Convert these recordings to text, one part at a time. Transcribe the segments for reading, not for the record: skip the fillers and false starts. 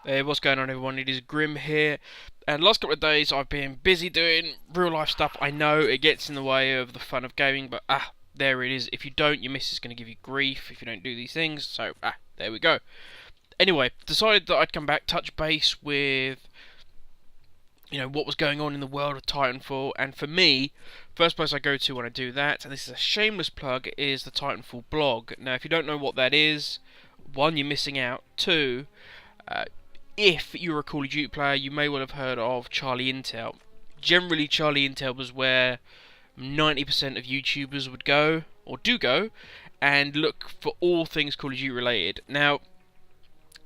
What's going on, everyone? It is Grim here, and last couple of days I've been busy doing real life stuff. I know it gets in the way of the fun of gaming, but there it is. If you don't, your missus is going to give you grief if you don't do these things, so there we go. Anyway, decided that I'd come back, touch base with, what was going on in the world of Titanfall, and for me, first place I go to when I do that, and this is a shameless plug, is the Titanfall blog. Now, if you don't know what that is, one, you're missing out. Two, if you're a Call of Duty player, you may well have heard of Charlie Intel. Generally, Charlie Intel was where 90% of YouTubers would go, or do go, and look for all things Call of Duty related. Now,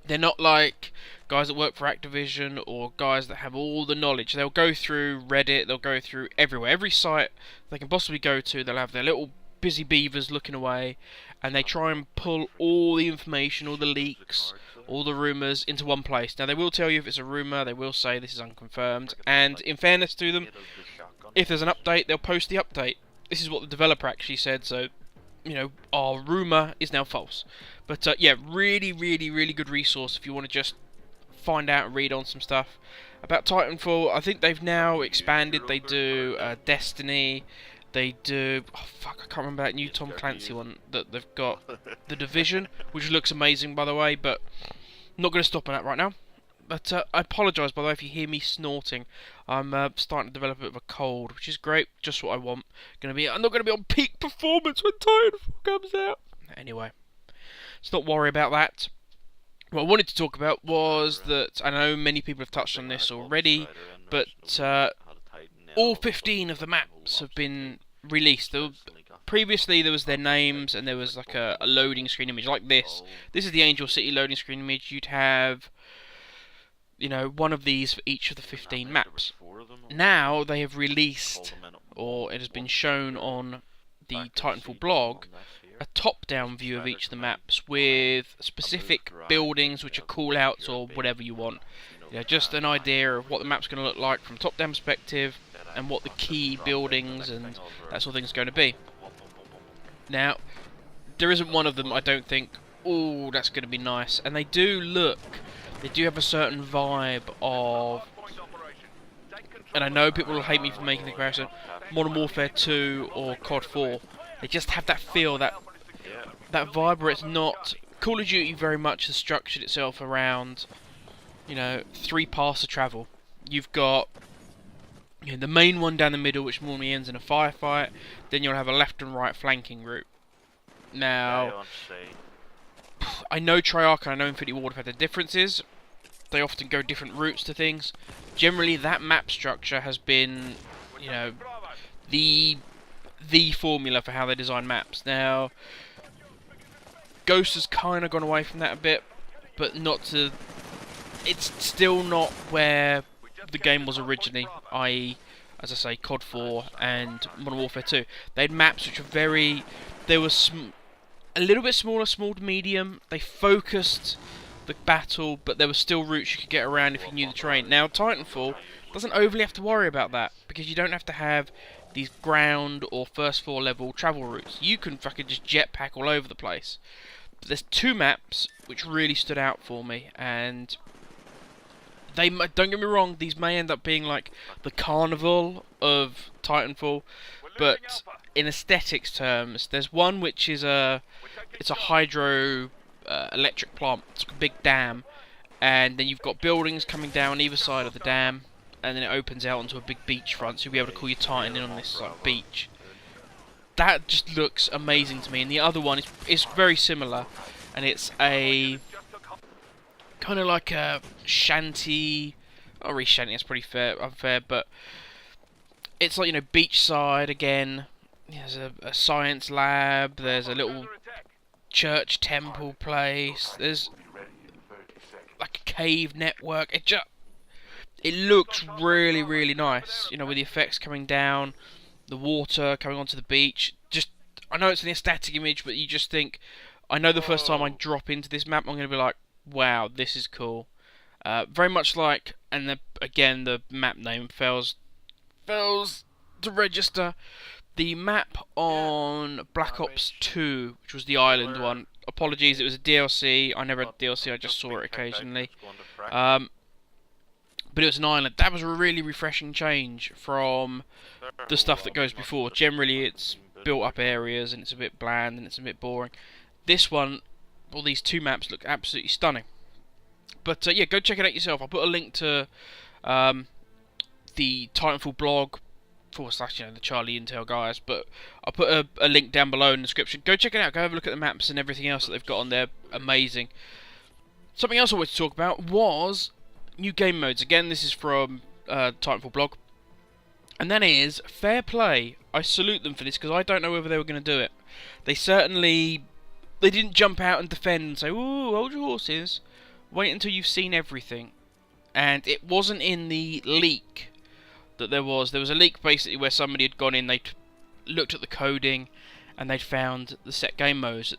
they're not like guys that work for Activision or guys that have all the knowledge. They'll go through Reddit, they'll go through everywhere. Every site they can possibly go to, they'll have their little busy beavers looking away, and they try and pull all the information, all the leaks, all the rumours into one place. Now, they will tell you if it's a rumour, they will say this is unconfirmed, and in fairness to them, if there's an update, they'll post the update. This is what the developer actually said, so, our rumour is now false. But, yeah, really, really, really good resource if you want to just find out and read on some stuff. About Titanfall, I think they've now expanded. They do Destiny, they do... oh, fuck, I can't remember that new Tom Clancy one that they've got. The Division, which looks amazing, by the way, but I'm not going to stop on that right now. But I apologise, by the way, if you hear me snorting. I'm starting to develop a bit of a cold, which is great, just what I want. I'm not going to be on peak performance when Titanfall comes out. Anyway, let's not worry about that. What I wanted to talk about was that, I know many people have touched on this already, but all 15 of the maps have been released. Previously there was their names and there was like a loading screen image like this. This is the Angel City loading screen image. You'd have, one of these for each of the 15 maps. Now they have released, or it has been shown on the Titanfall blog, a top-down view of each of the maps with specific buildings which are call-outs or whatever you want. Just an idea of what the map's going to look like from top-down perspective and what the key buildings and that sort of thing is going to be. Now, there isn't one of them I don't think, oh, that's going to be nice. And they do have a certain vibe of, and I know people will hate me for making the comparison, Modern Warfare 2 or COD 4. They just have that feel, that vibe where it's not... Call of Duty very much has structured itself around, 3 paths of travel. You've got the main one down the middle, which normally ends in a firefight. Then you'll have a left and right flanking route. Now, I know Treyarch and I know Infinity Ward have had their differences. They often go different routes to things. Generally, that map structure has been, the formula for how they design maps. Now, Ghost has kind of gone away from that a bit, but not to... It's still not where the game was originally, i.e., as I say, COD 4 and Modern Warfare 2. They had maps which were very... They were a little bit smaller, small to medium. They focused the battle, but there were still routes you could get around if you knew the terrain. Now, Titanfall doesn't overly have to worry about that, because you don't have to have these ground or first floor level travel routes. You can fucking just jetpack all over the place. But there's 2 maps which really stood out for me, and they, don't get me wrong, these may end up being like the carnival of Titanfall, but in aesthetics terms, there's one which is it's a hydro electric plant. It's a big dam, and then you've got buildings coming down either side of the dam, and then it opens out onto a big beachfront, so you'll be able to call your Titan in on this beach. That just looks amazing to me. And the other one is very similar, and it's a kind of like a shanty. Not really shanty, that's pretty unfair, but it's like, beachside again. There's a science lab. There's a little church temple place. There's like a cave network. It looks really, really nice, with the effects coming down, the water coming onto the beach. I know it's an aesthetic image, but you just think, I know the first time I drop into this map, I'm going to be like, wow, this is cool. Very much like, and again, the map name fails to register. The map on Black Ops 2, which was the island one, Apologies, it was a DLC. I never had DLC, I just saw it occasionally. But it was an island. That was a really refreshing change from the stuff that goes before. Generally, it's built up areas and it's a bit bland and it's a bit boring. This one, all these 2 maps look absolutely stunning. But yeah, go check it out yourself. I'll put a link to the Titanfall blog / the Charlie Intel guys, but I'll put a link down below in the description. Go check it out. Go have a look at the maps and everything else that they've got on there. Amazing. Something else I wanted to talk about was new game modes. Again, this is from Titanfall blog, and that is fair play. I salute them for this because I don't know whether they were going to do it. They didn't jump out and defend and say, "Ooh, hold your horses. Wait until you've seen everything." And it wasn't in the leak that there was a leak basically where somebody had gone in, they'd looked at the coding and they'd found the set game modes,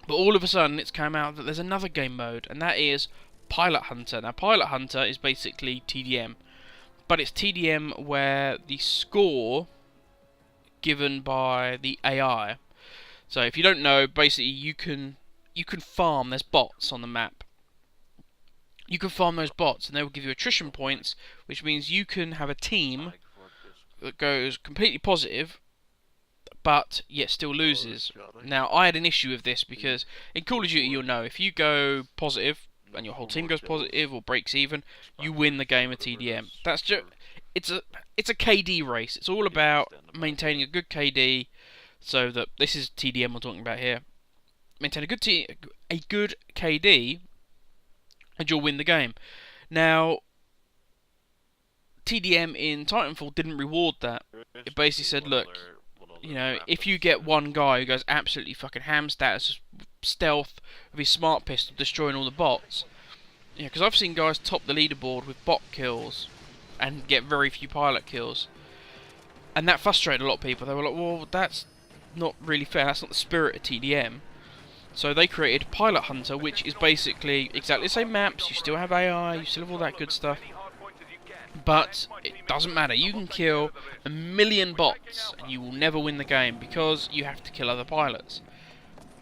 but all of a sudden it's come out that there's another game mode, and that is Pilot Hunter. Now Pilot Hunter is basically TDM, but it's TDM where the score given by the AI. So if you don't know, basically you can farm, there's bots on the map. You can farm those bots and they will give you attrition points, which means you can have a team that goes completely positive but yet still loses. Now I had an issue with this because in Call of Duty you'll know if you go positive and your whole team goes positive or breaks even, you win the game of TDM. That's just it's a KD race. It's all about maintaining a good KD, so that this is TDM we're talking about here. Maintain a good KD and you'll win the game. Now, TDM in Titanfall didn't reward that. It basically said, look, if you get one guy who goes absolutely fucking ham status, stealth, with his smart pistol, destroying all the bots, because I've seen guys top the leaderboard with bot kills and get very few pilot kills, and that frustrated a lot of people. They were like, well, that's not really fair, that's not the spirit of TDM. So they created Pilot Hunter, which is basically exactly the same maps. You still have AI, you still have all that good stuff, but it doesn't matter. You can kill 1,000,000 bots and you will never win the game because you have to kill other pilots.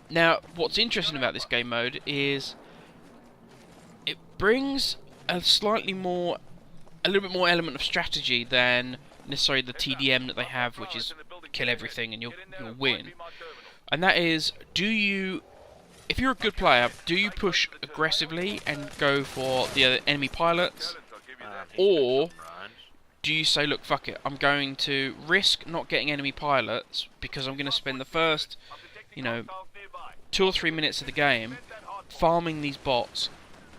Now, what's interesting about this game mode is it brings a little bit more element of strategy than necessarily the TDM that they have, which is kill everything and you'll win. And that is, if you're a good player, do you push aggressively and go for the other enemy pilots? Or do you say, look, fuck it, I'm going to risk not getting enemy pilots because I'm going to spend the first, 2 or 3 minutes of the game farming these bots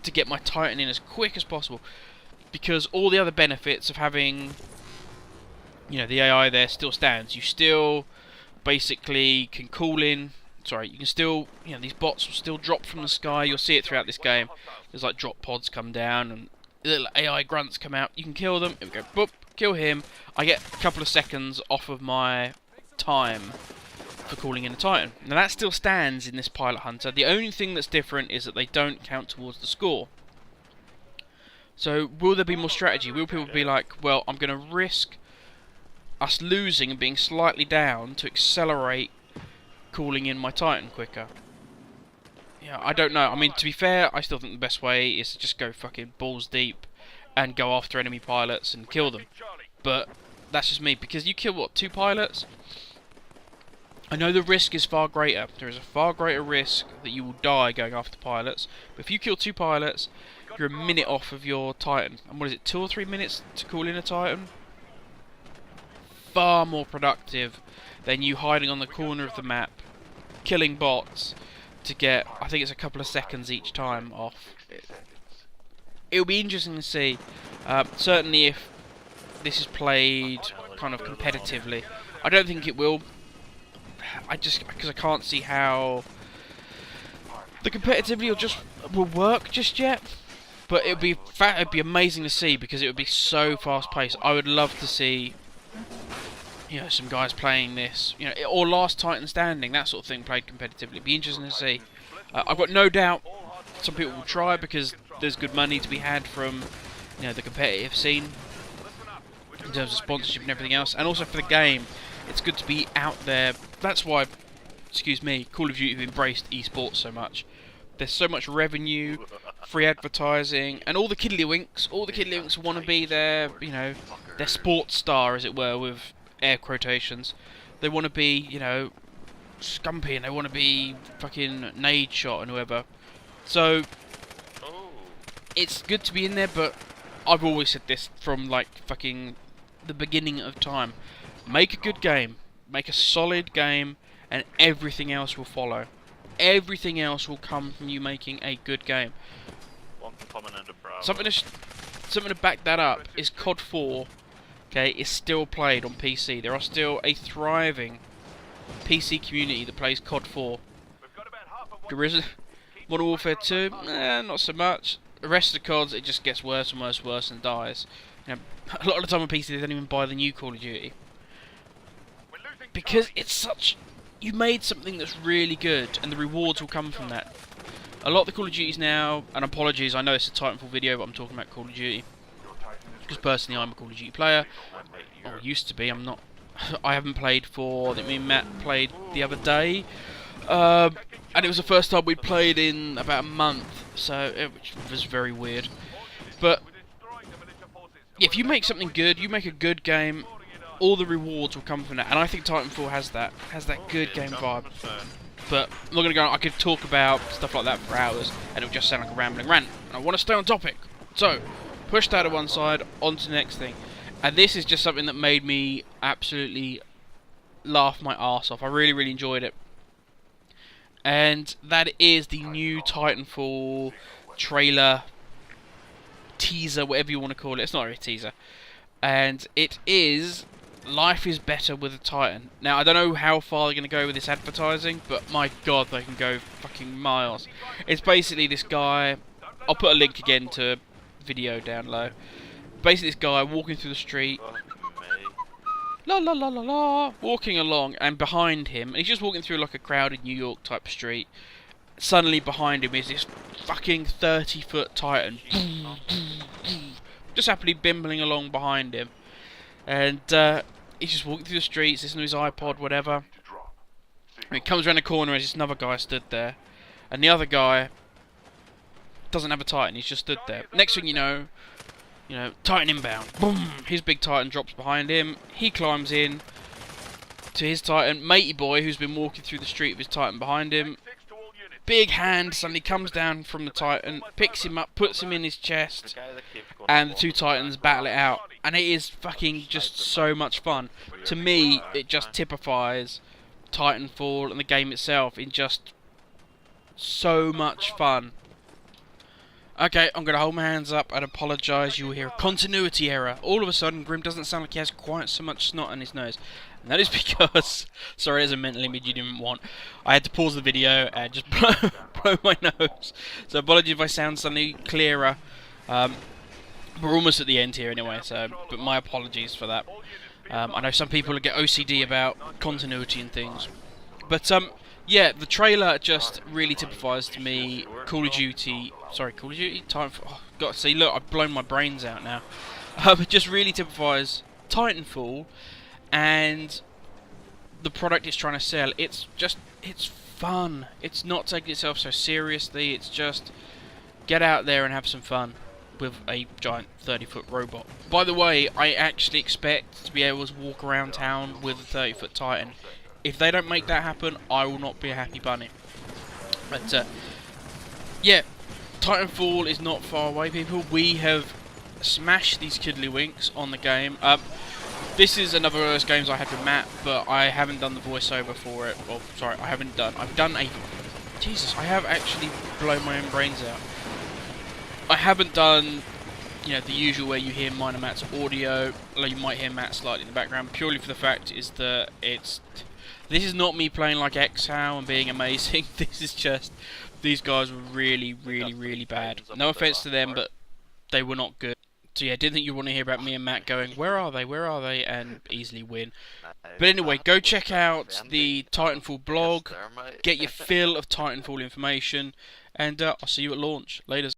to get my Titan in as quick as possible? Because all the other benefits of having, the AI there still stands. You still basically can call in. Sorry, you can still, these bots will still drop from the sky. You'll see it throughout this game. There's like drop pods come down and little AI grunts come out. You can kill them. It will go, boop, kill him. I get a couple of seconds off of my time for calling in a Titan. Now that still stands in this Pilot Hunter. The only thing that's different is that they don't count towards the score. So will there be more strategy? Will people be like, well, I'm going to risk us losing and being slightly down to accelerate calling in my Titan quicker? I don't know. I mean, to be fair, I still think the best way is to just go fucking balls deep and go after enemy pilots and kill them. But that's just me, because you kill, what, 2 pilots? I know the risk is far greater. There is a far greater risk that you will die going after pilots. But if you kill 2 pilots, you're a minute off of your Titan. And what is it, 2 or 3 minutes to call in a Titan? Far more productive than you hiding on the corner of the map, killing bots to get, I think it's a couple of seconds each time off. It'll be interesting to see. Certainly if this is played kind of competitively. I don't think it will. Because I can't see how the competitivity will work just yet. But it'd be amazing to see, because it would be so fast paced. I would love to see, some guys playing this, or Last Titan Standing, that sort of thing, played competitively. It'd be interesting to see. I've got no doubt some people will try, because there's good money to be had from, the competitive scene in terms of sponsorship and everything else, and also for the game, it's good to be out there. That's why excuse me, Call of Duty have embraced esports so much. There's so much revenue, free advertising, and all the kiddlywinks want to be their, you know, their sports star, as it were, with air quotations. They want to be, you know, Scumpy, and they want to be fucking Nade Shot and whoever. So, it's good to be in there, but I've always said this from, like, fucking the beginning of time. Make a good game. Make a solid game, and everything else will follow. Everything else will come from you making a good game. Something to back that up is COD 4. Okay, is still played on PC. There are still a thriving PC community that plays COD 4. Modern Warfare 2, not so much. The rest of the CODs, it just gets worse and worse and worse and dies. You know, a lot of the time on PC they don't even buy the new Call of Duty. Because it's such... You made something that's really good, and the rewards will come from that. A lot of the Call of Duties now, and apologies, I know it's a Titanfall video, but I'm talking about Call of Duty. Because personally I'm a Call of Duty player. Or used to be, I'm not... I haven't played for... I think me and Matt played the other day. And it was the first time we'd played in about a month, so it was very weird. But if you make something good, you make a good game, all the rewards will come from that, and I think Titanfall has that good game vibe. But I'm not gonna go. I could talk about stuff like that for hours, and it would just sound like a rambling rant. And I want to stay on topic, so push that to one side, on to the next thing. And this is just something that made me absolutely laugh my arse off. I really, really enjoyed it. And that is the new Titanfall trailer, teaser, whatever you want to call it. It's not really a teaser. And it is Life is Better with a Titan. Now, I don't know how far they're going to go with this advertising, but my god, they can go fucking miles. It's basically this guy... I'll put a link again to video down low. Basically this guy walking through the street... La la la la la, walking along, and behind him, and he's just walking through like a crowded New York type street. Suddenly behind him is this fucking 30-foot Titan, just happily bimbling along behind him, and he's just walking through the streets, listening to his iPod, whatever. And he comes around the corner, and there's another guy stood there, and the other guy doesn't have a Titan. He's just stood there. Next thing you know, Titan inbound. Boom! His big Titan drops behind him. He climbs in to his Titan. Matey boy, who's been walking through the street with his Titan behind him. Big hand suddenly comes down from the Titan, picks him up, puts him in his chest, and the two Titans battle it out. And it is fucking just so much fun. To me, it just typifies Titanfall and the game itself in just so much fun. Okay, I'm going to hold my hands up and apologise. You will hear a continuity error. All of a sudden, Grim doesn't sound like he has quite so much snot on his nose. And that is because... Sorry, there's a mental image you didn't want. I had to pause the video and just blow my nose. So apologies if I sound suddenly clearer. We're almost at the end here anyway, so... But my apologies for that. I know some people get OCD about continuity and things. But, yeah, the trailer just really typifies to me Call of Duty... Sorry, Call of Duty? Titanfall. Oh, got to see, look, I've blown my brains out now. It just really typifies Titanfall and the product it's trying to sell. It's fun. It's not taking itself so seriously. It's just get out there and have some fun with a giant 30-foot robot. By the way, I actually expect to be able to walk around town with a 30-foot Titan. If they don't make that happen, I will not be a happy bunny. But, yeah, Titanfall is not far away, people. We have smashed these kiddlywinks on the game. This is another of those games I had with Matt, but I haven't done the voiceover for it. Well, sorry, I've done a... Jesus, I have actually blown my own brains out. I haven't done, the usual where you hear mine and Matt's audio. Although you might hear Matt slightly in the background, purely for the fact is that this is not me playing like Exhal and being amazing. This is just... These guys were really, really, really bad. No offense to them, but they were not good. So yeah, I didn't think you want to hear about me and Matt going, where are they, and easily win. But anyway, go check out the Titanfall blog, get your fill of Titanfall information, and I'll see you at launch. Later.